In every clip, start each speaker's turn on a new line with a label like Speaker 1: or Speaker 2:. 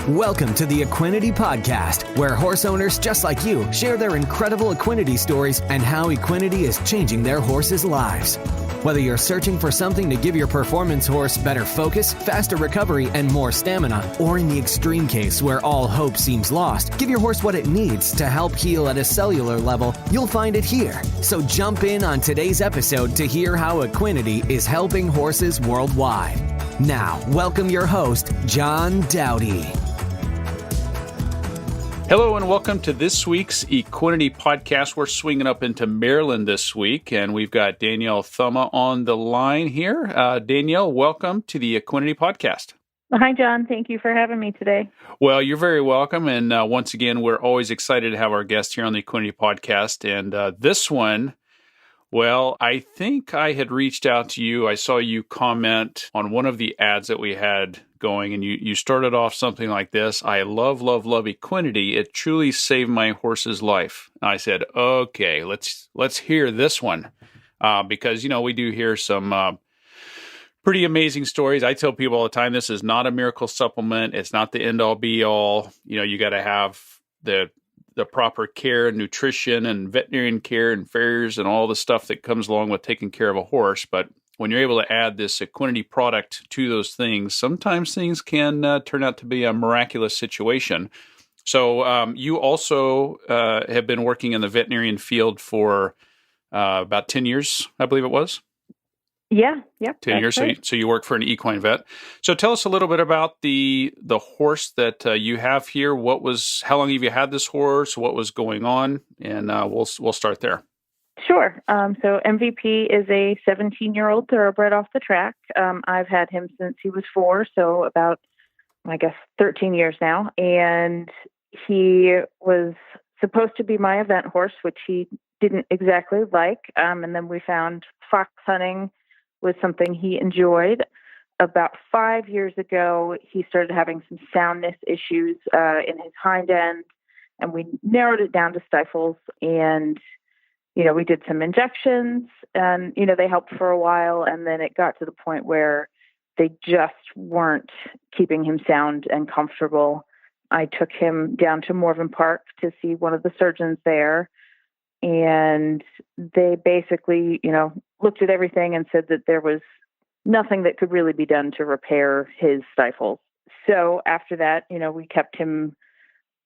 Speaker 1: Welcome to the Equinety Podcast, where horse owners just like you share their incredible Equinety stories and how Equinety is changing their horses' lives. Whether you're searching for something to give your performance horse better focus, faster recovery, and more stamina, or in the extreme case where all hope seems lost, give your horse what it needs to help heal at a cellular level, you'll find it here. So jump in on today's episode to hear how Equinety is helping horses worldwide. Now, welcome your host, John Dowdy.
Speaker 2: Hello and welcome to this week's Equinety Podcast. We're swinging up into Maryland this week, and we've got Danielle Thumma on the line here. Danielle, welcome to the Equinety Podcast.
Speaker 3: Hi, John. Thank you for having me today.
Speaker 2: Well, you're very welcome, and once again, we're always excited to have our guest here on the Equinety Podcast, and this one, well, I think I had reached out to you. I saw you comment on one of the ads that we had going, and you started off something like this: I love Equinety. It truly saved my horse's life. And I said, okay, let's hear this one, because we do hear some pretty amazing stories. I tell people all the time, this is not a miracle supplement. It's not the end all be all. You got to have the proper care and nutrition and veterinarian care and farriers and all the stuff that comes along with taking care of a horse. But when you're able to add this Equinety product to those things, sometimes things can turn out to be a miraculous situation. So you also have been working in the veterinarian field for about 10 years, I believe it was?
Speaker 3: Yeah.
Speaker 2: 10 years.
Speaker 3: Right.
Speaker 2: So you work for an equine vet. So tell us a little bit about the horse that you have here. How long have you had this horse? What was going on? And we'll start there.
Speaker 3: Sure. So MVP is a 17-year-old thoroughbred off the track. I've had him since he was 4, so about, 13 years now. And he was supposed to be my event horse, which he didn't exactly like. And then we found fox hunting was something he enjoyed. About 5 years ago, he started having some soundness issues in his hind end, and we narrowed it down to Stifles. And we did some injections, and they helped for a while, and then it got to the point where they just weren't keeping him sound and comfortable. I took him down to Morven Park to see one of the surgeons there, and they basically, looked at everything and said that there was nothing that could really be done to repair his stifles. So after that, we kept him.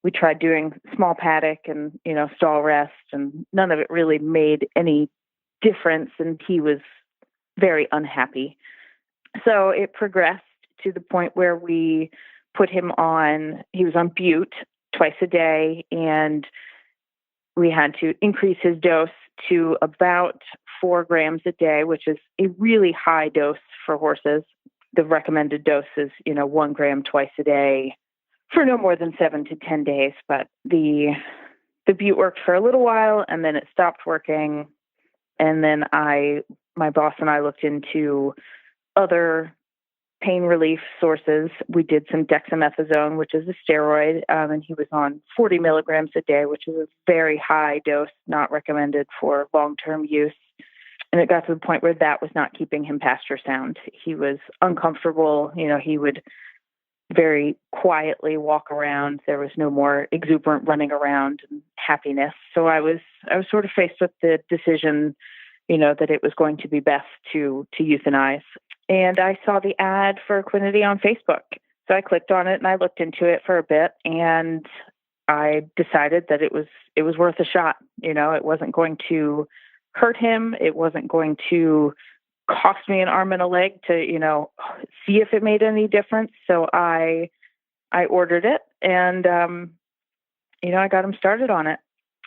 Speaker 3: We tried doing small paddock and, stall rest, and none of it really made any difference, and he was very unhappy. So it progressed to the point where we put him he was on bute twice a day, and we had to increase his dose to about 4 grams a day, which is a really high dose for horses. The recommended dose is, 1 gram twice a day for no more than 7 to 10 days. But the bute worked for a little while, and then it stopped working. And then my boss and I looked into other pain relief sources. We did some dexamethasone, which is a steroid, and he was on 40 milligrams a day, which is a very high dose, not recommended for long-term use. And it got to the point where that was not keeping him pasture sound. He was uncomfortable. He would very quietly walk around. There was no more exuberant running around and happiness. So I was sort of faced with the decision, that it was going to be best to euthanize. And I saw the ad for Equinety on Facebook. So I clicked on it and I looked into it for a bit, and I decided that it was worth a shot. It wasn't going to hurt him. It wasn't going to cost me an arm and a leg to, see if it made any difference. So I ordered it, and, I got him started on it.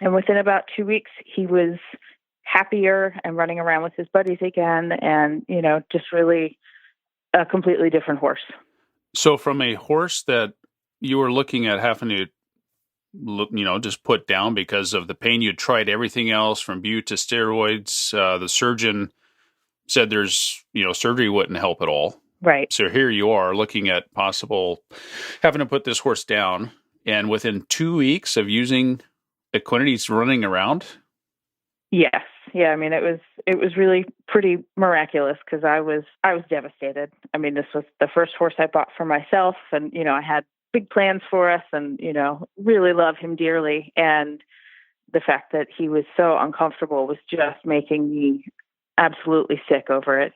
Speaker 3: And within about 2 weeks, he was happier and running around with his buddies again, and, just really a completely different horse.
Speaker 2: So from a horse that you were looking at having to, just put down because of the pain, you'd tried everything else from bute to steroids. The surgeon said surgery wouldn't help at all.
Speaker 3: Right.
Speaker 2: So here you are looking at possible having to put this horse down. And within 2 weeks of using Equinety's running around?
Speaker 3: Yes. Yeah. I mean, it was really pretty miraculous, because I was devastated. I mean, this was the first horse I bought for myself, and, I had big plans for us and, really love him dearly. And the fact that he was so uncomfortable was just making me absolutely sick over it.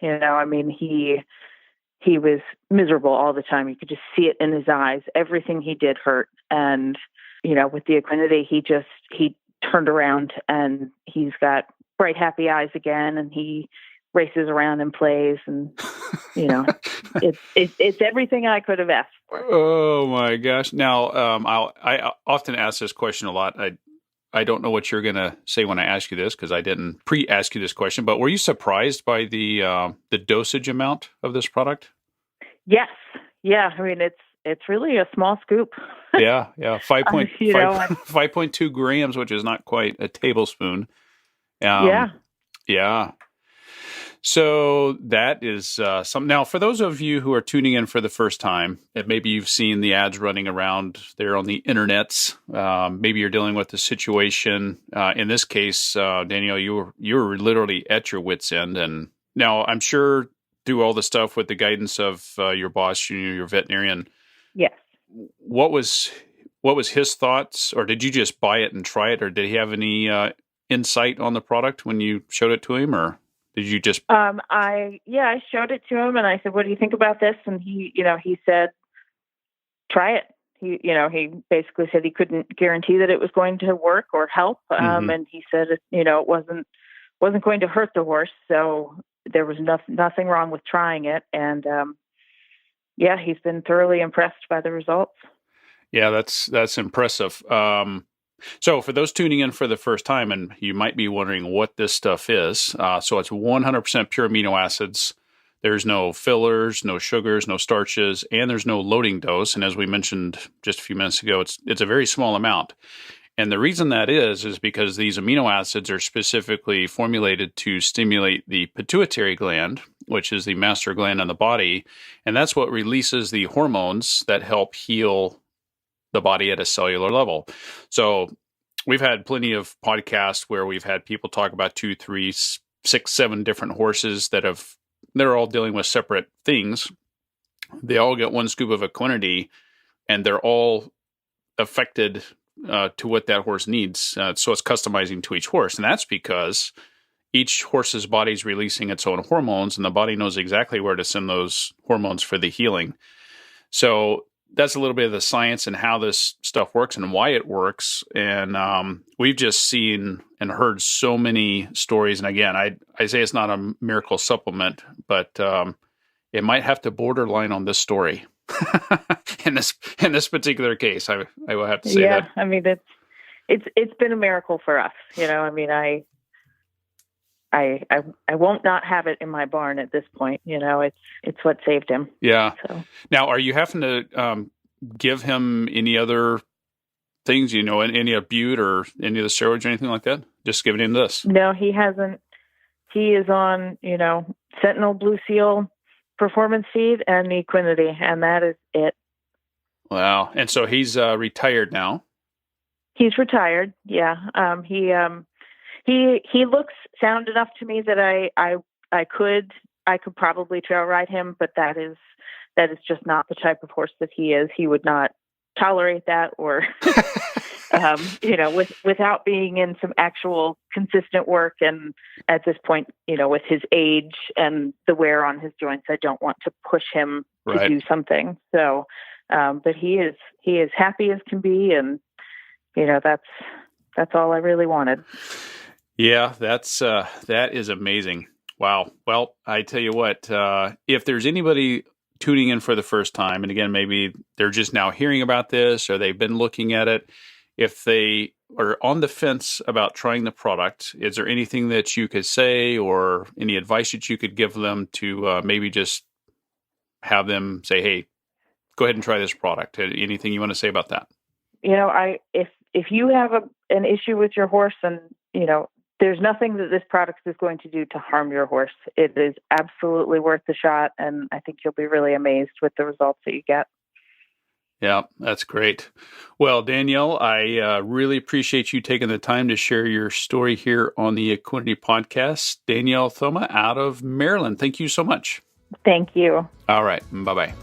Speaker 3: He was miserable all the time. You could just see it in his eyes. Everything he did hurt. And, with the Equinety, he turned around and he's got bright, happy eyes again. And he races around and plays. And, it's everything I could have asked for.
Speaker 2: Oh my gosh. Now, I often ask this question a lot. I don't know what you're going to say when I ask you this because I didn't pre-ask you this question, but were you surprised by the dosage amount of this product?
Speaker 3: Yes. Yeah. It's really a small scoop.
Speaker 2: Yeah. 5.2 grams, which is not quite a tablespoon. Yeah. So that is some. Now, for those of you who are tuning in for the first time, and maybe you've seen the ads running around there on the internets. Maybe you're dealing with a situation. In this case, Danielle, you were literally at your wit's end. And now I'm sure through all the stuff with the guidance of your boss, your veterinarian.
Speaker 3: Yes.
Speaker 2: What was his thoughts, or did you just buy it and try it, or did he have any insight on the product when you showed it to him, or did you just? I showed it to him and I said, "What do you think about this?" And he said, "Try it." He basically said he couldn't guarantee that it was going to work or help. And he said, it wasn't going to hurt the horse. So there was nothing wrong with trying it. And, he's been thoroughly impressed by the results. Yeah, that's impressive. So for those tuning in for the first time, and you might be wondering what this stuff is, so it's 100% pure amino acids. There's no fillers, no sugars, no starches, and there's no loading dose. And as we mentioned just a few minutes ago, it's a very small amount. And the reason that is because these amino acids are specifically formulated to stimulate the pituitary gland, which is the master gland in the body. And that's what releases the hormones that help heal the body at a cellular level. So we've had plenty of podcasts where we've had people talk about 2, 3, 6, 7 different horses they're all dealing with separate things. They all get one scoop of Equinety, and they're all affected to what that horse needs. So it's customizing to each horse. And that's because each horse's body is releasing its own hormones, and the body knows exactly where to send those hormones for the healing. So that's a little bit of the science and how this stuff works and why it works. And we've just seen and heard so many stories. And again, I say it's not a miracle supplement, but it might have to borderline on this story. in this particular case, I will have to say that.
Speaker 3: I mean, it's been a miracle for us. I won't not have it in my barn at this point. It's what saved him.
Speaker 2: Yeah.
Speaker 3: So.
Speaker 2: Now, are you having to give him any other things, any Bute or any of the steroids or anything like that? Just giving him this?
Speaker 3: No, he hasn't. He is on, Sentinel Blue Seal Performance Feed and Equinety, and that is it.
Speaker 2: Wow. And so he's retired now?
Speaker 3: He's retired, yeah. He looks sound enough to me that I could probably trail ride him, but that is just not the type of horse that he is. He would not tolerate that, or without being in some actual consistent work. And at this point, with his age and the wear on his joints, I don't want to push him to do something. So, but he is happy as can be, and that's all I really wanted.
Speaker 2: Yeah, that is amazing. Wow. Well, I tell you what, if there's anybody tuning in for the first time, and again, maybe they're just now hearing about this or they've been looking at it, if they are on the fence about trying the product, is there anything that you could say or any advice that you could give them to maybe just have them say, hey, go ahead and try this product? Anything you want to say about that?
Speaker 3: If you have an issue with your horse, and there's nothing that this product is going to do to harm your horse. It is absolutely worth the shot, and I think you'll be really amazed with the results that you get.
Speaker 2: Yeah, that's great. Well, Danielle, I really appreciate you taking the time to share your story here on the Equinety Podcast. Danielle Thumma out of Maryland. Thank you so much.
Speaker 3: Thank you.
Speaker 2: All right. Bye-bye.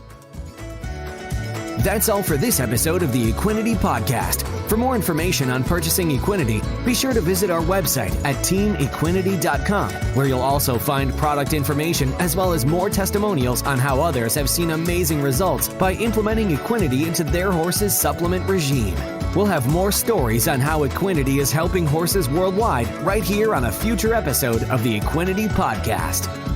Speaker 1: That's all for this episode of the Equinety Podcast. For more information on purchasing Equinety, be sure to visit our website at teamequinety.com, where you'll also find product information as well as more testimonials on how others have seen amazing results by implementing Equinety into their horse's supplement regime. We'll have more stories on how Equinety is helping horses worldwide right here on a future episode of the Equinety Podcast.